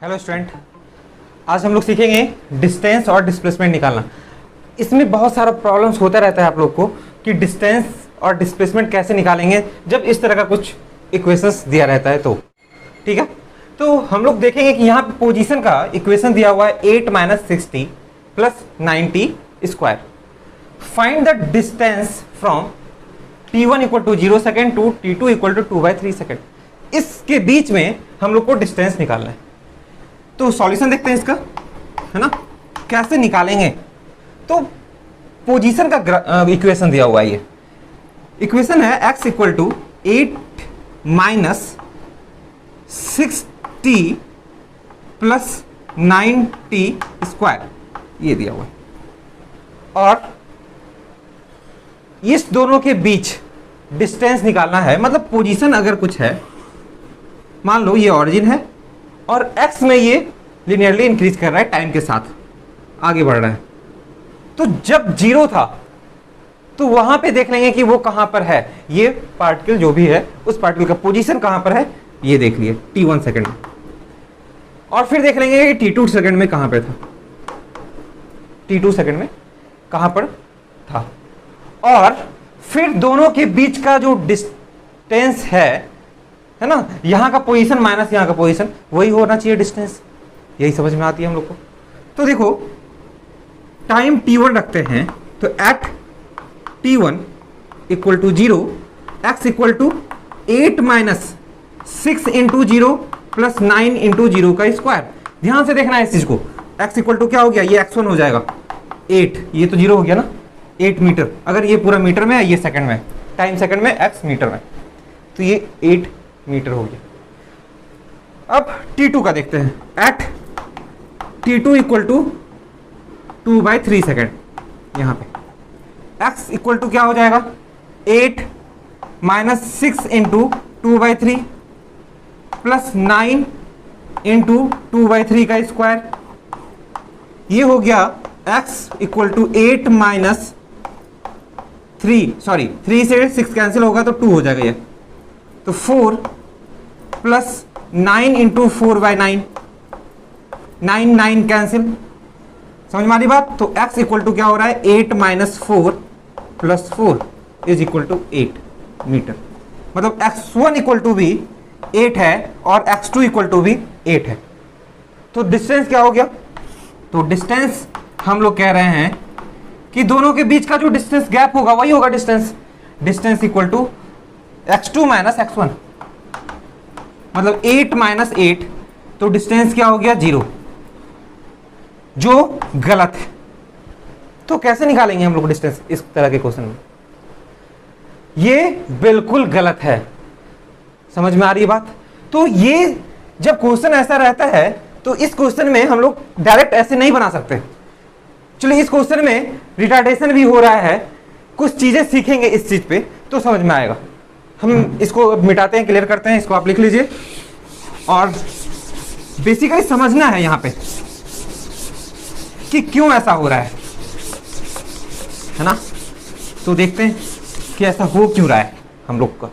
Hello student, आज हम लोग सीखेंगे डिस्टेंस और डिस्प्लेसमेंट निकालना। इसमें बहुत सारा प्रॉब्लम्स होता रहता है आप लोग को कि डिस्टेंस और डिस्प्लेसमेंट कैसे निकालेंगे जब इस तरह का कुछ इक्वेशंस दिया रहता है। तो ठीक है, तो हम लोग देखेंगे कि यहाँ पे पोजीशन का इक्वेशन दिया हुआ है 8 - 60 + 90 square. Find the distance from t1 = 0 second to t2 = 2/3 second. इसके बीच में हम लोग को डिस्टेंस निकालना है। तो सॉल्यूशन देखते हैं इसका, है ना, कैसे निकालेंगे। तो पोजीशन का इक्वेशन दिया हुआ है, ये इक्वेशन है x = 8 - 60 + 90 स्क्वायर, ये दिया हुआ है। और इस दोनों के बीच डिस्टेंस निकालना है। मतलब पोजीशन अगर कुछ है, मान लो ये ऑरिजिन है और x में ये लिनियरली इंक्रीज कर रहा है, टाइम के साथ आगे बढ़ रहा है। तो जब 0 था तो वहां पे देख लेंगे कि वो कहां पर है। ये पार्टिकल जो भी है उस पार्टिकल का पोजीशन कहां पर है, ये देख लिए t1 सेकेंड में। और फिर देख लेंगे कि t2 सेकेंड में कहां पे था, t2 सेकेंड में कहां पर था। और फिर दोनों के बीच का जो डिस्टेंस है ना, यहां का पोजीशन माइनस यहां का पोजीशन, वही होना चाहिए डिस्टेंस। यही समझ में आती है हम लोग को। तो देखो, टाइम t1 रखते हैं, तो एट t1 = 0, x = 8 - 6 × 0 + 9 × 0 का स्क्वायर। ध्यान से देखना है इस चीज को। x = क्या हो गया, ये x1 हो जाएगा 8, ये तो 0 हो गया ना, 8 मीटर। अगर ये पूरा मीटर में है, ये सेकंड में, टाइम सेकंड में, x मीटर में, तो ये 8 मीटर हो गया। अब t2 का देखते हैं। एट t2 = 2/3 सेकेंड, यहां पे x = क्या हो जाएगा, 8 - 6 × 2/3 + 9 × 2/3 का स्क्वायर। ये हो गया x = 8 - 3 से 6 कैंसिल होगा तो 2 हो जाएगा ये, तो 4 + 9 × 4/9, 9 कैंसिल। समझ में आ रही बात। तो x = क्या हो रहा है, 8 - 4 + 4 = 8 मीटर। मतलब x1 = भी 8 है और x2 = भी 8 है। तो डिस्टेंस क्या हो गया, तो डिस्टेंस हम लोग कह रहे हैं कि दोनों के बीच का जो डिस्टेंस गैप होगा वही होगा डिस्टेंस। डिस्टेंस = x2 - x1, मतलब 8 - 8, तो डिस्टेंस क्या हो गया, 0, जो गलत है। तो कैसे निकालेंगे हम लोग डिस्टेंस इस तरह के क्वेश्चन में, ये बिल्कुल गलत है। समझ में आ रही है बात। तो ये जब क्वेश्चन ऐसा रहता है तो इस क्वेश्चन में हम लोग डायरेक्ट ऐसे नहीं बना सकते। चलिए, इस क्वेश्चन में रिटार्डेशन भी हो रहा है, कुछ चीजें सीखेंगे इस चीज पे तो समझ में आएगा। हम इसको मिटाते हैं, क्लियर करते हैं। इसको आप लिख लीजिए और बेसिकली समझना है यहां पे कि क्यों ऐसा हो रहा है ना। तो देखते हैं कि ऐसा हो क्यों रहा है। हम लोग का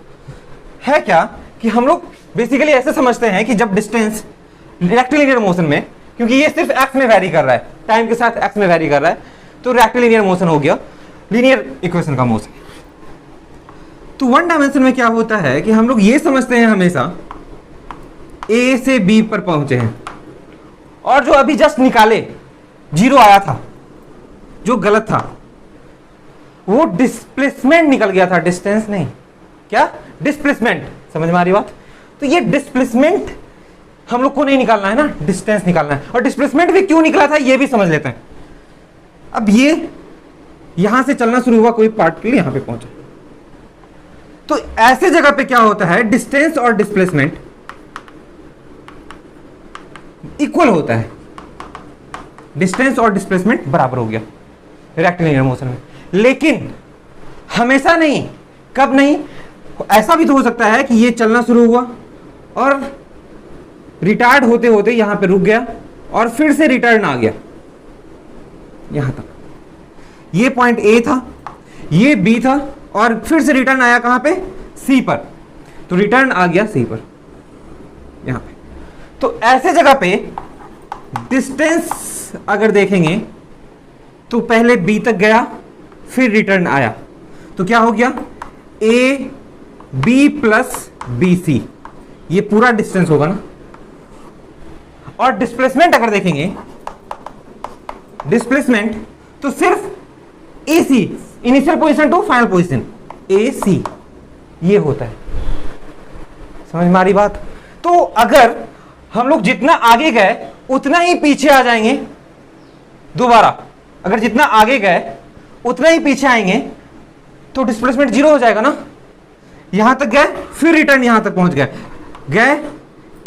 है क्या कि हम लोग बेसिकली ऐसे समझते हैं कि जब डिस्टेंस रेक्टिलिनियर मोशन में, क्योंकि ये सिर्फ x में वैरी कर रहा है, टाइम के साथ x में वैरी कर रहा है, तो रेक्टिलिनियर मोशन हो गया, लीनियर इक्वेशन का मोशन। तो वन डायमेंशन में क्या होता है कि हम लोग ये समझते हैं हमेशा a से b पर पहुंचे हैं, और जो अभी जस्ट निकाले 0 आया था, जो गलत था, वो डिस्प्लेसमेंट निकल गया था, डिस्टेंस नहीं। क्या, डिस्प्लेसमेंट। समझ में आ रही बात। तो ये डिस्प्लेसमेंट हम लोग को नहीं निकालना है ना, डिस्टेंस निकालना है। और डिस्प्लेसमेंट भी क्यों निकला था ये भी समझ लेते हैं। अब ये यहां से चलना शुरू हुआ, कोई पार्टिकल यहां पे पहुंचा, तो ऐसे जगह पे क्या होता है, डिस्टेंस और डिस्प्लेसमेंट इक्वल होता है। डिस्टेंस और डिस्प्लेसमेंट बराबर हो गया रेक्टिलिनियर मोशन में। लेकिन हमेशा नहीं। कब नहीं, ऐसा भी तो हो सकता है कि ये चलना शुरू हुआ और रिटार्ड होते होते यहां पे रुक गया और फिर से रिटर्न आ गया यहां तक। ये पॉइंट ए था, ये बी था, और फिर से रिटर्न आया कहां पे, सी पर। तो रिटर्न आ गया सी पर यहां पे। तो ऐसे जगह पे डिस्टेंस अगर देखेंगे तो पहले बी तक गया फिर रिटर्न आया, तो क्या हो गया A B plus B C, ये पूरा डिस्टेंस होगा ना। और डिस्प्लेसमेंट अगर देखेंगे, डिस्प्लेसमेंट तो सिर्फ A C, initial position to final position, A C ये होता है। समझ में आ रही बात? तो अगर हम लोग जितना आगे गए उतना ही पीछे आ जाएंगे दोबारा, अगर जितना आगे गए उतना ही पीछे आएंगे तो डिस्प्लेसमेंट जीरो हो जाएगा ना। यहां तक गए फिर रिटर्न यहां तक पहुंच गए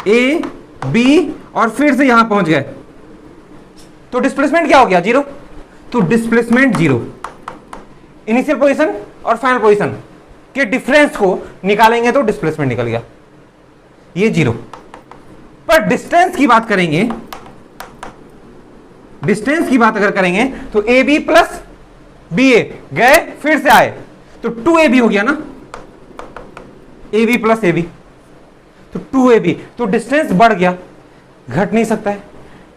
ए बी और फिर से यहां पहुंच गए, तो डिस्प्लेसमेंट क्या हो गया? जीरो। तो डिस्प्लेसमेंट जीरो, इनिशियल पोजीशन और फाइनल पोजीशन के डिफरेंस को निकालेंगे तो डिस्प्लेसमेंट निकल गया, ये जीरो। पर डिस्टेंस की बात करेंगे, डिस्टेंस की बात अगर करेंगे तो A B plus B A, गए फिर से आए तो 2ab हो गया ना, A B plus A B, तो 2ab, तो डिस्टेंस बढ़ गया, घट नहीं सकता है।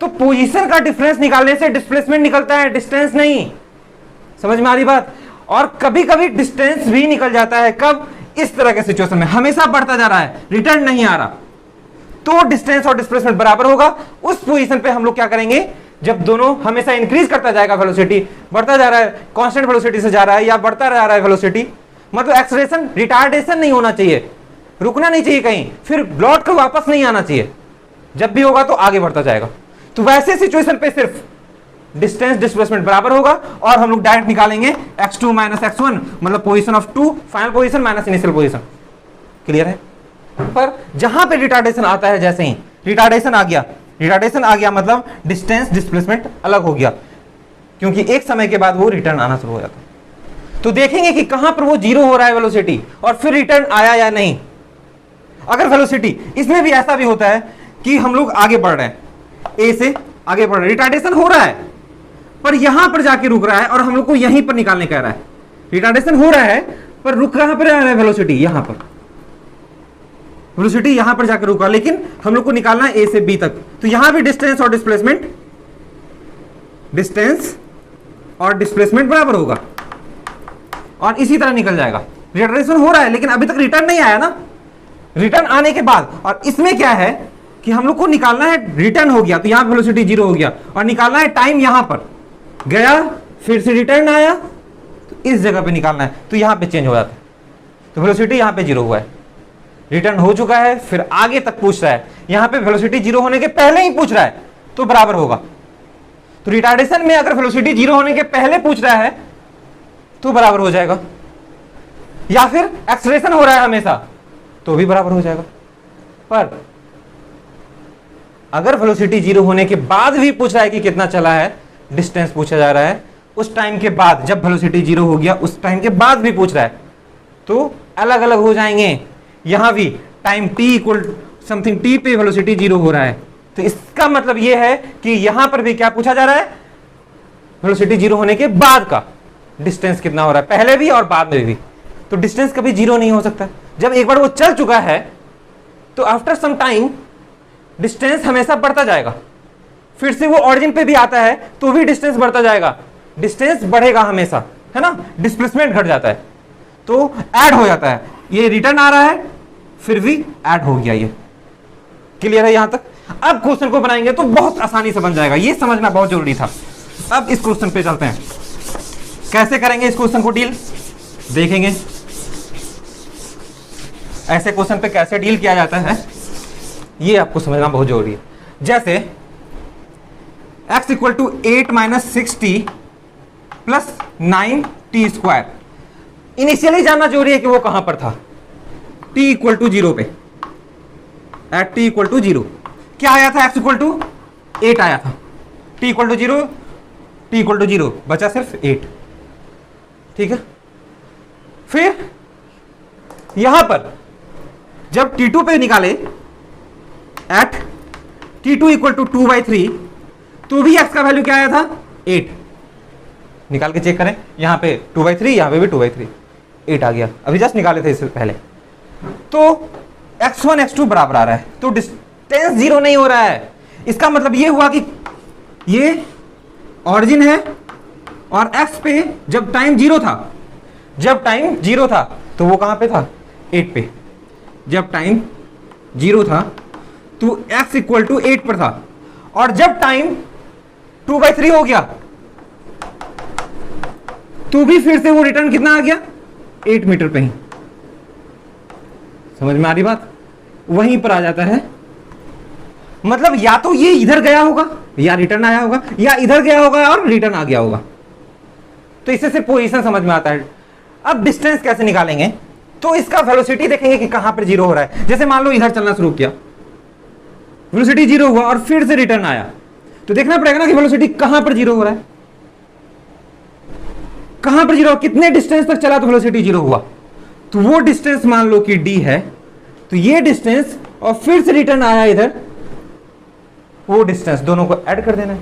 तो पोजीशन का डिफरेंस निकालने से डिस्प्लेसमेंट निकलता है, डिस्टेंस नहीं। समझ में आ रही बात? और कभी कभी डिस्टेंस भी निकल जाता है, कब? इस तरह के सिचुएशन में हमेशा बढ़ता जा रहा है, रिटर्न नहीं आ रहा, तो डिस्टेंस और डिस्प्लेसमेंट बराबर होगा। उस पोजीशन पे हम लोग क्या करेंगे, जब दोनों हमेशा इंक्रीज करता जाएगा, वेलोसिटी बढ़ता जा रहा है, कांस्टेंट वेलोसिटी से जा रहा है या बढ़ता जा रहा है वेलोसिटी, मतलब एक्सेलरेशन, रिटार्डेशन नहीं होना चाहिए, रुकना नहीं चाहिए कहीं, फिर लौट कर वापस नहीं आना चाहिए, जब भी होगा तो आगे बढ़ता जाएगा। तो वैसे सिचुएशन पे सिर्फ डिस्टेंस डिस्प्लेसमेंट बराबर होगा और हम लोग डायरेक्ट निकालेंगे x2 माइनस x1, मतलब position of 2 final position minus initial position. Clear है? पर जहां पे रिटार्डेशन आता है, जैसे ही रिटार्डेशन आ गया मतलब डिस्टेंस डिस्प्लेसमेंट अलग हो गया, क्योंकि एक समय के बाद वो रिटर्न आना शुरू हो जाता है। तो देखेंगे कि कहां पर वो जीरो हो रहा है वेलोसिटी और फिर रिटर्न आया या नहीं। अगर वेलोसिटी, इसमें भी ऐसा भी होता है कि हम लोग आगे बढ़ रहे हैं, ए से आगे बढ़ रहे हैं, रिटार्डेशन हो रहा है पर यहां पर जाके रुक रहा है और हम लोग को यहीं पर निकालने कह रहा है। रिटार्डेशन हो रहा है पर रुक कहां पर रहा है वेलोसिटी? यहां पर, वेलोसिटी यहां पर जाकर रुका, लेकिन हम लोग को निकालना है ए से बी तक। तो यहां भी डिस्टेंस और डिस्प्लेसमेंट, डिस्टेंस और डिस्प्लेसमेंट बराबर होगा और इसी तरह निकल जाएगा। रिटार्डेशन हो रहा है लेकिन अभी तक रिटर्न नहीं आया ना, रिटर्न आने के बाद। और इसमें क्या है कि हम लोग को निकालना है, रिटर्न हो गया तो यहां वेलोसिटी जीरो हो गया और निकालना है टाइम, यहां पर गया फिर से रिटर्न आया तो इस जगह पे निकालना है, तो यहां पे चेंज हो जाता है। तो वेलोसिटी यहां पे जीरो हुआ है, रिटर्न हो चुका है, फिर आगे तक पूछ रहा है, यहां पे वेलोसिटी जीरो होने के पहले ही पूछ रहा है तो बराबर होगा। तो रिटार्डेशन में अगर वेलोसिटी जीरो होने के पहले पूछ रहा है तो बराबर हो जाएगा, या फिर एक्सेलरेशन हो रहा है हमेशा तो भी बराबर हो जाएगा। पर अगर वेलोसिटी जीरो होने के बाद भी पूछ रहा है कि कितना चला है, डिस्टेंस पूछा जा रहा है, उस टाइम के बाद, जब वेलोसिटी जीरो हो गया उस टाइम के बाद भी पूछ रहा है, तो अलग अलग हो जाएंगे। यहां भी time t equal something t पे वेलोसिटी जीरो हो रहा है, तो इसका मतलब यह है कि यहां पर भी क्या पूछा जा रहा है, वेलोसिटी जीरो होने के बाद का डिस्टेंस कितना हो रहा है, पहले भी और बाद में भी। तो डिस्टेंस कभी जीरो नहीं हो सकता। जब एक बार वो चल चुका है तो आफ्टर सम टाइम डिस्टेंस हमेशा बढ़ता जाएगा, फिर से वो ऑरिजिन पे भी आता है तो भी डिस्टेंस बढ़ता जाएगा, डिस्टेंस बढ़ेगा हमेशा, है ना। डिस्प्लेसमेंट घट जाता है तो ऐड हो जाता है, ये रिटर्न आ रहा है फिर भी ऐड हो गया। ये क्लियर है यहां तक? अब क्वेश्चन को बनाएंगे तो बहुत आसानी से बन जाएगा, ये समझना बहुत जरूरी था। अब इस क्वेश्चन पे चलते हैं, कैसे करेंगे इस क्वेश्चन को डील, देखेंगे ऐसे क्वेश्चन पे कैसे डील किया जाता है, ये आपको समझना बहुत जरूरी है। जैसे x equal to 8 minus 6t plus 9t square, initially जानना जरूरी है कि वो कहां पर था, t इक्वल टू 0 पे, एट t इक्वल टू 0 क्या आया था, x इक्वल टू 8 आया था, t equal to 0, t equal to 0 बचा सिर्फ 8, ठीक है। फिर यहां पर जब t2 पे निकाले एट t2 इक्वल टू 2/3, तो भी x का वैल्यू क्या आया था, 8। निकाल के चेक करें, यहां पे 2/3, यहां पे भी 2/3, 8 आ गया, अभी जस्ट निकाले थे इससे पहले। तो x1 x2 बराबर आ रहा है, तो डिस्टेंस जीरो नहीं हो रहा है। इसका मतलब ये हुआ कि ये ऑरिजिन है और x पे जब टाइम जीरो था तो वो कहां पे था, 8 पे। जब टाइम जीरो था तो x इक्वल टू 8 पर था, और जब टाइम 2/3 हो गया तो भी फिर से वो रिटर्न कितना आ गया, 8 मीटर पे ही। समझ में आ रही बात, वहीं पर आ जाता है। मतलब या तो ये इधर गया होगा या रिटर्न आया होगा, या इधर गया होगा और रिटर्न आ गया होगा। तो इससे सिर्फ पोजीशन समझ में आता है। अब डिस्टेंस कैसे निकालेंगे, तो इसका वेलोसिटी देखेंगे कि कहां पर जीरो हो रहा है। जैसे मान लो इधर चलना शुरू किया, वेलोसिटी जीरो हुआ और फिर से रिटर्न आया, तो देखना पड़ेगा ना कि वेलोसिटी कहां पर जीरो हो रहा है, कहां पर जीरो, कितने डिस्टेंस तक चला तो वेलोसिटी जीरो हुआ। तो वो डिस्टेंस मान लो कि d है, तो ये डिस्टेंस और फिर से रिटर्न आया इधर, वो डिस्टेंस दोनों को ऐड कर देना है,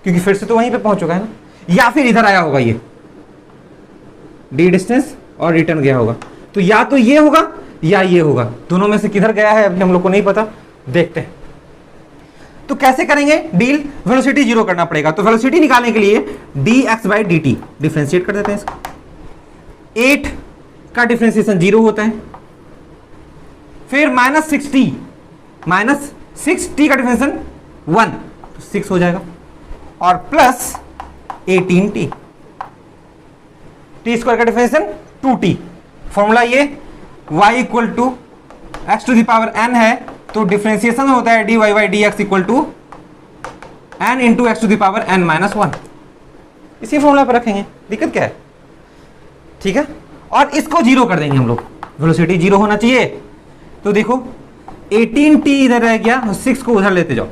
क्योंकि फिर से तो वहीं पे पहुंच चुका है ना। या फिर इधर आया होगा ये d डिस्टेंस और रिटर्न गया होगा, तो या तो ये होगा या ये होगा। दोनों में से किधर गया है अभी हम लोग को नहीं पता, देखते हैं। तो कैसे करेंगे डील, वेलोसिटी जीरो करना पड़ेगा। तो वेलोसिटी निकालने के लिए dx/dt डिफरेंशिएट कर देते हैं इसको। 8 का डिफरेंशिएशन 0 होता है, फिर -6t का डिफरेंशिएशन 1 तो 6 हो जाएगा, और प्लस 18t, t स्क्वायर का डिफरेंशिएशन 2t। फॉर्मूला ये y equal to x to the power n है, तो डिफरेंशिएशन होता है dy/dx equal to n into x to the power n-1। इसी फॉर्मूला पर रखेंगे, दिक्कत क्या है, ठीक है। और इसको जीरो कर देंगे हम लोग, वेलोसिटी जीरो होना चाहिए। तो देखो 18t इधर रह गया, 6 को उधर लेते जाओ,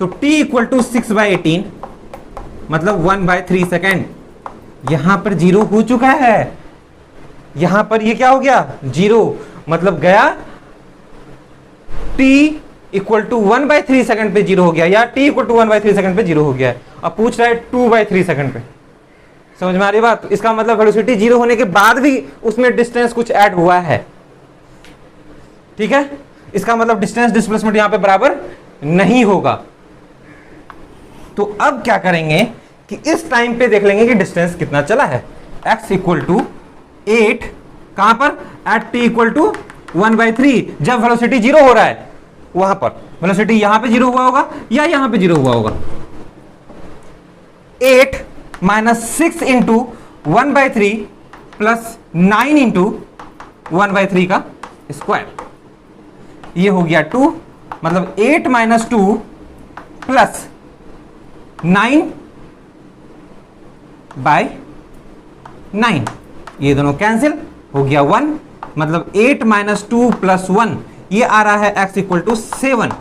तो t इक्वल टू 6/18 मतलब 1/3 सेकेंड। यहां पर जीरो हो चुका है, यहां पर ये क्या हो गया, जीरो, मतलब गया t इक्वल टू 1/3 सेकंड पे जीरो हो गया, या t इक्वल टू 1/3 सेकंड पे जीरो हो गया है। अब पूछ रहा है 2/3 सेकंड पे। समझ में आ रही बात, इसका मतलब वेलोसिटी जीरो होने के बाद भी उसमें डिस्टेंस कुछ ऐड हुआ है, ठीक है। इसका मतलब डिस्टेंस डिस्प्लेसमेंट यहां पे बराबर नहीं होगा। तो अब क्या करेंगे कि इस टाइम पे देख लेंगे कि डिस्टेंस कितना चला है। x इक्वल टू 8 कहां पर, एट t इक्वल टू 1/3, जब वेलोसिटी जीरो हो रहा है वहां पर। वेलोसिटी यहां पे जीरो हुआ होगा या यहां पे जीरो हुआ होगा। 8 माइनस 6 इंटू 1/3 प्लस 9 इंटू 1/3 का स्क्वायर, ये हो गया 2, मतलब 8 माइनस 2 प्लस 9/9, ये दोनों कैंसिल हो गया 1, मतलब 8 माइनस 2 प्लस 1, ये आ रहा है x इक्वल टू 7।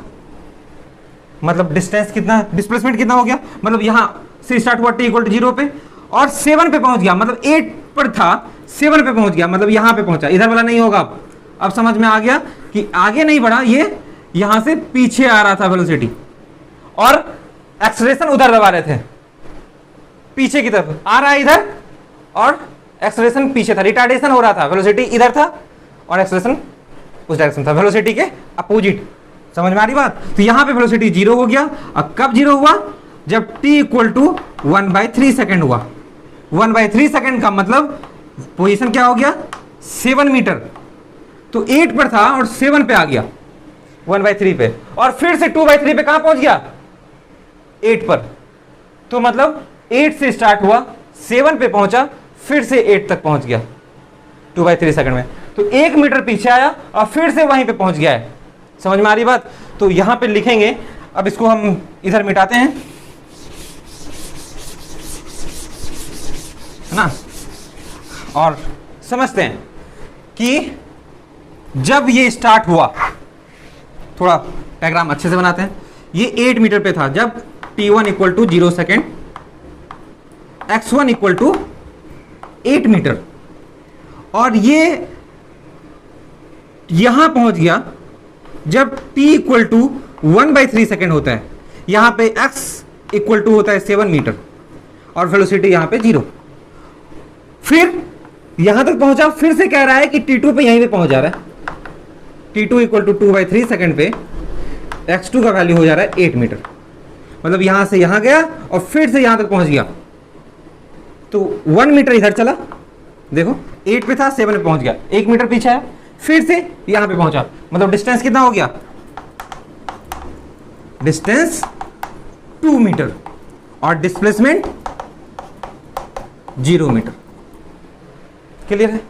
मतलब डिस्टेंस कितना, डिस्प्लेसमेंट कितना हो गया, मतलब यहां से स्टार्ट हुआ t इक्वल टू 0 पे और 7 पे पहुंच गया, मतलब 8 पर था 7 पे पहुंच गया, मतलब यहां पे पहुंचा, इधर वाला नहीं होगा। अब समझ में आ गया कि आगे नहीं बढ़ा, ये यहां से पीछे आ रहा था वेलोसिटी, और एक्सेलरेशन उधर दबा रहे थे, पीछे की तरफ आ रहा है इधर, और एक्सेलरेशन पीछे था, रिटार्डेशन हो रहा था, वेलोसिटी इधर था और एक्सेलरेशन उस डायरेक्शन था, वेलोसिटी के अपोजिट। समझ में आ रही बात। तो यहां पे वेलोसिटी जीरो हो गया। अब कब जीरो हुआ, जब t इक्वल टू 1/3 सेकेंड हुआ। 1/3 सेकेंड का मतलब पोजीशन क्या हो गया, 7 मीटर। तो 8 पर था और 7 पे आ गया 1/3 पे, और फिर से 2/3 पे कहां पहुंच गया, 8 पर। तो मतलब 8 से स्टार्ट हुआ, 7 पे पहुंचा, फिर से 8 तक पहुंच गया 2/3 सेकंड में। तो 1 मीटर पीछे आया और फिर से वहीं पे पहुंच गया है। समझ में आ रही बात। तो यहां पे लिखेंगे, अब इसको हम इधर मिटाते हैं, है ना, और समझते हैं कि जब ये स्टार्ट हुआ, थोड़ा डायग्राम अच्छे से बनाते हैं। ये 8 मीटर पे था जब t1 equal to 0 second, x1 equal to 8 metre, और ये यहां पहुंच गया जब t इक्वल टू 1/3 सेकेंड होता है। यहां पे x इक्वल टू होता है 7 मीटर और वेलोसिटी यहां पे 0। फिर यहां तक पहुंचा, फिर से कह रहा है कि t2 पे यहीं पे पहुंच जा रहा है। t2 इक्वल टू 2/3 सेकेंड पे x2 का वैल्यू हो जा रहा है 8 मीटर। मतलब यहां से यहां गया और फिर से यहां तक पहुंच गया, तो 1 मीटर इधर चला, देखो 8 पे था 7 पे पहुंच गया, 1 मीटर पीछे आया, फिर से यहां पे पहुंचा, मतलब डिस्टेंस कितना हो गया, डिस्टेंस 2 मीटर और डिस्प्लेसमेंट 0 मीटर। क्लियर है?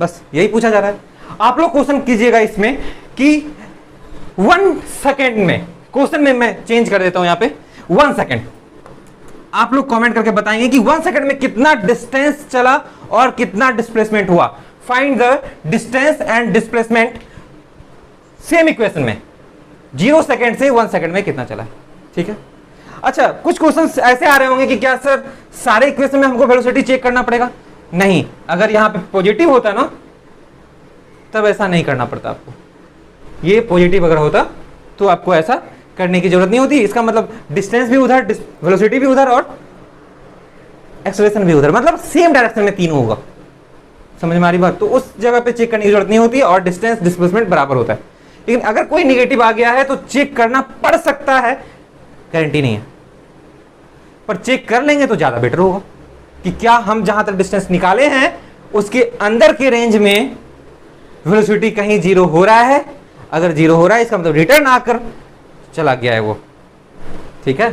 बस यही पूछा जा रहा है। आप लोग क्वेश्चन कीजिएगा इसमें कि 1 सेकेंड में, क्वेश्चन में मैं चेंज कर देता हूं यहां पे 1 सेकेंड, आप लोग कमेंट करके बताएंगे कि 1 सेकेंड में कितना डिस्टेंस चला और कितना डिस्प्लेसमेंट हुआ। Find the distance and displacement, same equation में 0 सेकेंड से 1 सेकेंड में कितना चला। ठीक है, अच्छा कुछ क्वेश्चन ऐसे आ रहे होंगे कि क्या सर सारे इक्वेशन में हमको वेलोसिटी चेक करना पड़ेगा? नहीं, अगर यहां पे पॉजिटिव होता ना तब ऐसा नहीं करना पड़ता आपको, ये पॉजिटिव अगर होता तो आपको ऐसा करने की जरूरत नहीं होती। इसका मतलब डिस्टेंस भी उधर, वेलोसिटी भी उधर और एक्सेलरेशन भी उधर, मतलब सेम डायरेक्शन में तीनों होगा। समझ में आ रही बात? तो उस जगह पे चेक करने की जरूरत नहीं होती और डिस्टेंस डिस्प्लेसमेंट बराबर होता है। लेकिन अगर कोई निगेटिव आ गया है तो चेक करना पड़ सकता है, गारंटी नहीं है, पर चेक कर लेंगे तो ज्यादा बेटर होगा कि क्या हम जहां तक डिस्टेंस निकाले हैं उसके अंदर के रेंज में वेलोसिटी कहीं 0 हो रहा है। अगर 0 हो रहा है इसका मतलब रिटर्न आकर चला गया है वो। ठीक है,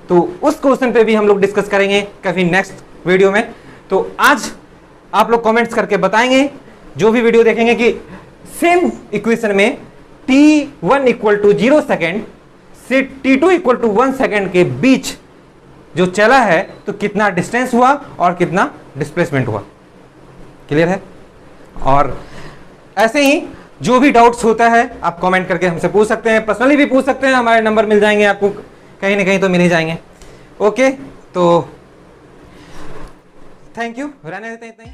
तो उस क्वेश्चन पे भी हम लोग डिस्कस करेंगे कभी नेक्स्ट वीडियो में। तो आज आप लोग कमेंट्स करके बताएंगे जो भी वीडियो देखेंगे कि सेम इक्वेशन में t1 इक्वल टू 0 सेकेंड से t2 इक्वल टू 1 सेकेंड के बीच जो चला है तो कितना डिस्टेंस हुआ और कितना डिस्प्लेसमेंट हुआ। क्लियर है? और ऐसे ही जो भी डाउट्स होता है आप कमेंट करके हमसे पूछ सकते हैं, पर्सनली भी पूछ सकते हैं, हमारे नंबर मिल जाएंगे आपको, कहीं ना कहीं तो मिल ही जाएंगे। ओके, तो थैंक यू, रहने देते हैं इतना ही।